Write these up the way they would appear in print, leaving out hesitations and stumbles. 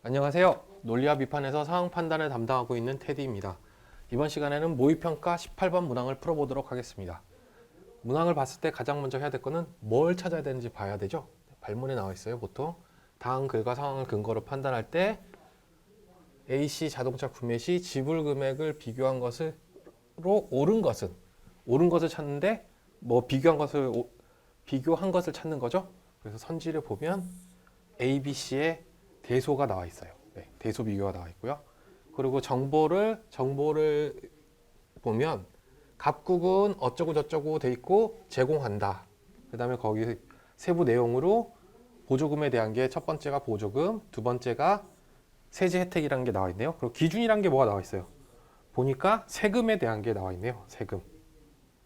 안녕하세요. 논리와 비판에서 상황 판단을 담당하고 있는 테디입니다. 이번 시간에는 모의평가 18번 문항을 풀어보도록 하겠습니다. 문항을 봤을 때 가장 먼저 해야 될 거는 뭘 찾아야 되는지 봐야 되죠. 발문에 나와 있어요. 보통 다음 글과 상황을 근거로 판단할 때 A씨 자동차 구매 시 지불 금액을 비교한 것으로 옳은 것을 찾는데 비교한 것을 찾는 거죠. 그래서 선지를 보면 A, B, C의 대소가 나와 있어요. 네, 대소 비교가 나와 있고요. 그리고 정보를 보면 갑국은 어쩌고 저쩌고 돼 있고 제공한다. 그 다음에 거기 세부 내용으로 보조금에 대한 게 첫 번째가 보조금, 두 번째가 세제 혜택이라는 게 나와 있네요. 그리고 기준이라는 게 뭐가 나와 있어요. 보니까 세금에 대한 게 나와 있네요.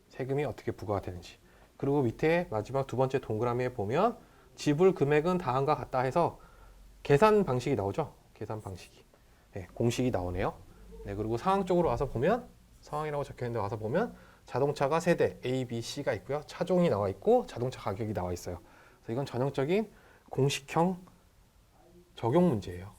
세금이 어떻게 부과가 되는지. 그리고 밑에 마지막 두 번째 동그라미에 보면 지불 금액은 다음과 같다 해서 계산 방식이 나오죠. 계산 방식이. 네, 공식이 나오네요. 네, 그리고 상황 쪽으로 와서 보면 상황이라고 적혀 있는데 와서 보면 자동차가 세 대 A, B, C가 있고요. 차종이 나와 있고 자동차 가격이 나와 있어요. 그래서 이건 전형적인 공식형 적용 문제예요.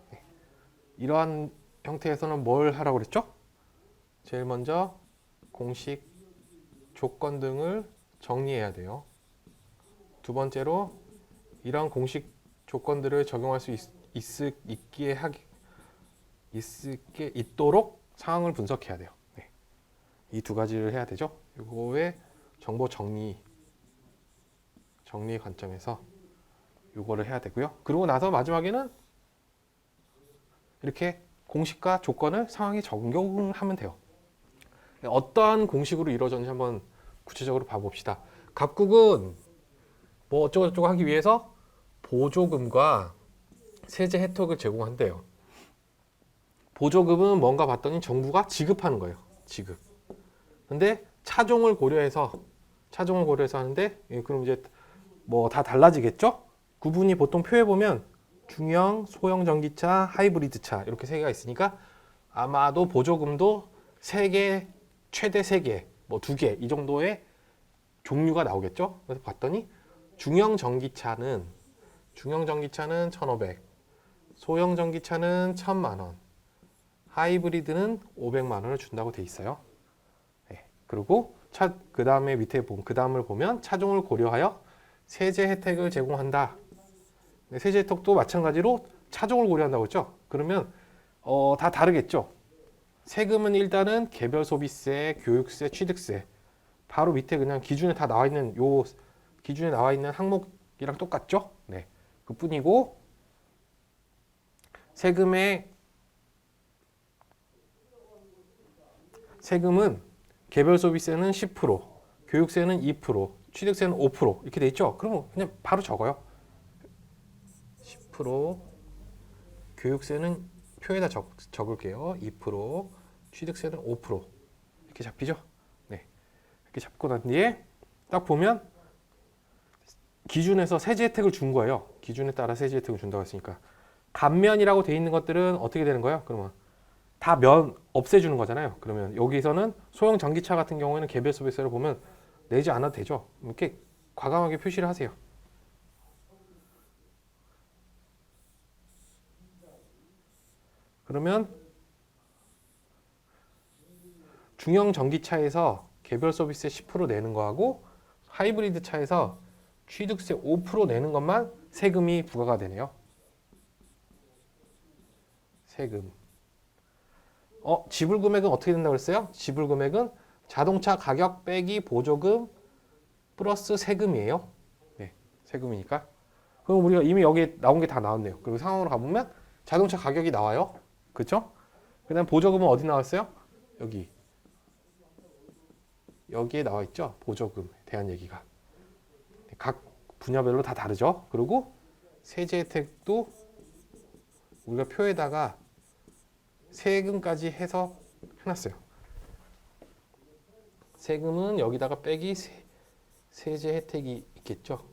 네, 이러한 형태에서는 뭘 하라고 그랬죠? 제일 먼저 공식 조건 등을 정리해야 돼요. 두 번째로 이러한 공식 조건들을 적용할 수 있도록 상황을 분석해야 돼요. 네. 이 두 가지를 해야 되죠. 이거의 정보 정리 관점에서 이거를 해야 되고요. 그리고 나서 마지막에는 이렇게 공식과 조건을 상황에 적용하면 돼요. 어떠한 공식으로 이루어졌는지 한번 구체적으로 봐봅시다. 갑국은 뭐 어쩌고저쩌고 하기 위해서 보조금과 세제 혜택을 제공한대요. 보조금은 뭔가 봤더니 정부가 지급하는 거예요. 지급. 근데 차종을 고려해서 하는데 그럼 이제 뭐 다 달라지겠죠? 구분이 보통 표에 보면 중형, 소형 전기차, 하이브리드 차 이렇게 세 개가 있으니까 아마도 보조금도 세 개, 최대 세 개, 뭐 두 개 이 정도의 종류가 나오겠죠? 그래서 봤더니 중형 전기차는 1,500, 소형 전기차는 1,000만 원, 하이브리드는 500만 원을 준다고 돼 있어요. 네. 그리고 그 다음에 그 다음을 보면 차종을 고려하여 세제 혜택을 제공한다. 네, 세제 혜택도 마찬가지로 차종을 고려한다고 했죠. 그러면 다 다르겠죠. 세금은 일단은 개별 소비세, 교육세, 취득세. 바로 밑에 그냥 기준에 다 나와 있는 기준에 나와 있는 항목이랑 똑같죠. 네. 그뿐이고 세금은 개별 소비세는 10%, 교육세는 2%, 취득세는 5% 이렇게 돼 있죠. 그러면 그냥 바로 적어요. 10%, 교육세는 표에다 적을게요. 2%, 취득세는 5% 이렇게 잡히죠. 네, 이렇게 잡고 난 뒤에 딱 보면 기준에서 세제 혜택을 준 거예요. 기준에 따라 세제 혜택을 준다고 했으니까 감면이라고 돼 있는 것들은 어떻게 되는 거예요? 그러면 다 면 없애주는 거잖아요. 그러면 여기서는 소형 전기차 같은 경우에는 개별 소비세를 보면 내지 않아도 되죠. 이렇게 과감하게 표시를 하세요. 그러면 중형 전기차에서 개별 소비세 10% 내는 거하고 하이브리드 차에서 취득세 5% 내는 것만 세금이 부과가 되네요. 세금. 지불 금액은 어떻게 된다고 그랬어요? 지불 금액은 자동차 가격 빼기 보조금 플러스 세금이에요. 네, 세금이니까. 그럼 우리가 이미 여기 나온 게 다 나왔네요. 그리고 상황으로 가보면 자동차 가격이 나와요. 그렇죠? 그다음 보조금은 어디 나왔어요? 여기에 나와 있죠. 보조금에 대한 얘기가. 각 분야별로 다 다르죠. 그리고 세제 혜택도 우리가 표에다가 세금까지 해서 해놨어요. 세금은 여기다가 빼기 세제 혜택이 있겠죠.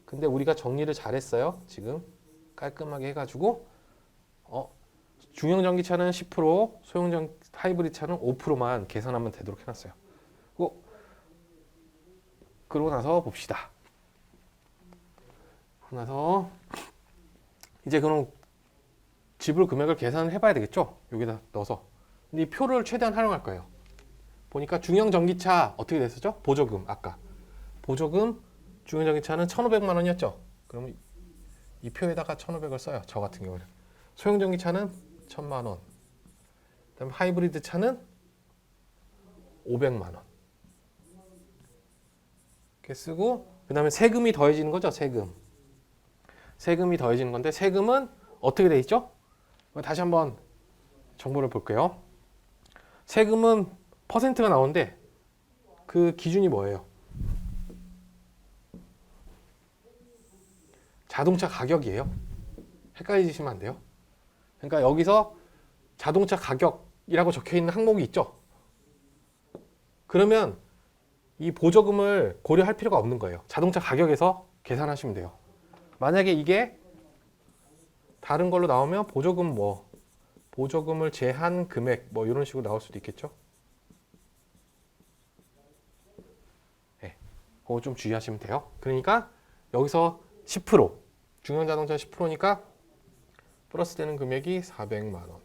근데 우리가 정리를 잘했어요. 지금 깔끔하게 해가지고 중형 전기차는 10%, 소형 하이브리드 차는 5%만 계산하면 되도록 해놨어요. 그러고 나서 봅시다. 그러고 나서 이제 그럼 지불 금액을 계산을 해봐야 되겠죠? 여기다 넣어서. 근데 이 표를 최대한 활용할 거예요. 보니까 중형 전기차 어떻게 됐었죠? 보조금 아까 보조금 중형 전기차는 1,500만 원이었죠? 그러면 이 표에다가 1,500을 써요. 저 같은 경우는. 소형 전기차는 1,000만 원. 그다음에 하이브리드 차는 500만 원. 이렇게 쓰고 그다음에 세금이 더해지는 거죠. 세금이 더해지는 건데 세금은 어떻게 돼 있죠? 다시 한번 정보를 볼게요. 세금은 퍼센트가 나오는데 그 기준이 뭐예요? 자동차 가격이에요. 헷갈리시면 안 돼요. 그러니까 여기서 자동차 가격이라고 적혀 있는 항목이 있죠. 그러면 이 보조금을 고려할 필요가 없는 거예요. 자동차 가격에서 계산하시면 돼요. 만약에 이게 다른 걸로 나오면 보조금 보조금을 제한 금액 이런 식으로 나올 수도 있겠죠. 네, 그거 좀 주의하시면 돼요. 그러니까 여기서 10% 중형 자동차 10%니까 플러스 되는 금액이 400만 원.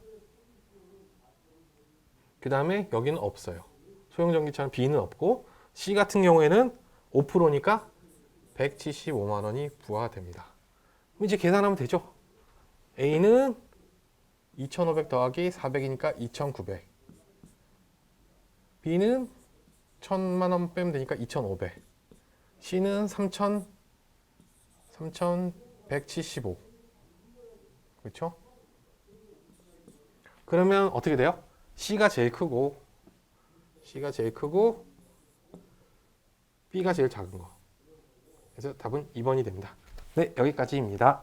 그 다음에 여기는 없어요. 소형 전기차는 B는 없고 C 같은 경우에는 5%니까 175만 원이 부과됩니다. 그럼 이제 계산하면 되죠. A는 2,500 더하기 400이니까 2,900. B는 1,000만 원 빼면 되니까 2,500. C는 3,175. 그렇죠? 그러면 어떻게 돼요? C가 제일 크고 B가 제일 작은 거. 그래서 답은 2번이 됩니다. 네, 여기까지입니다.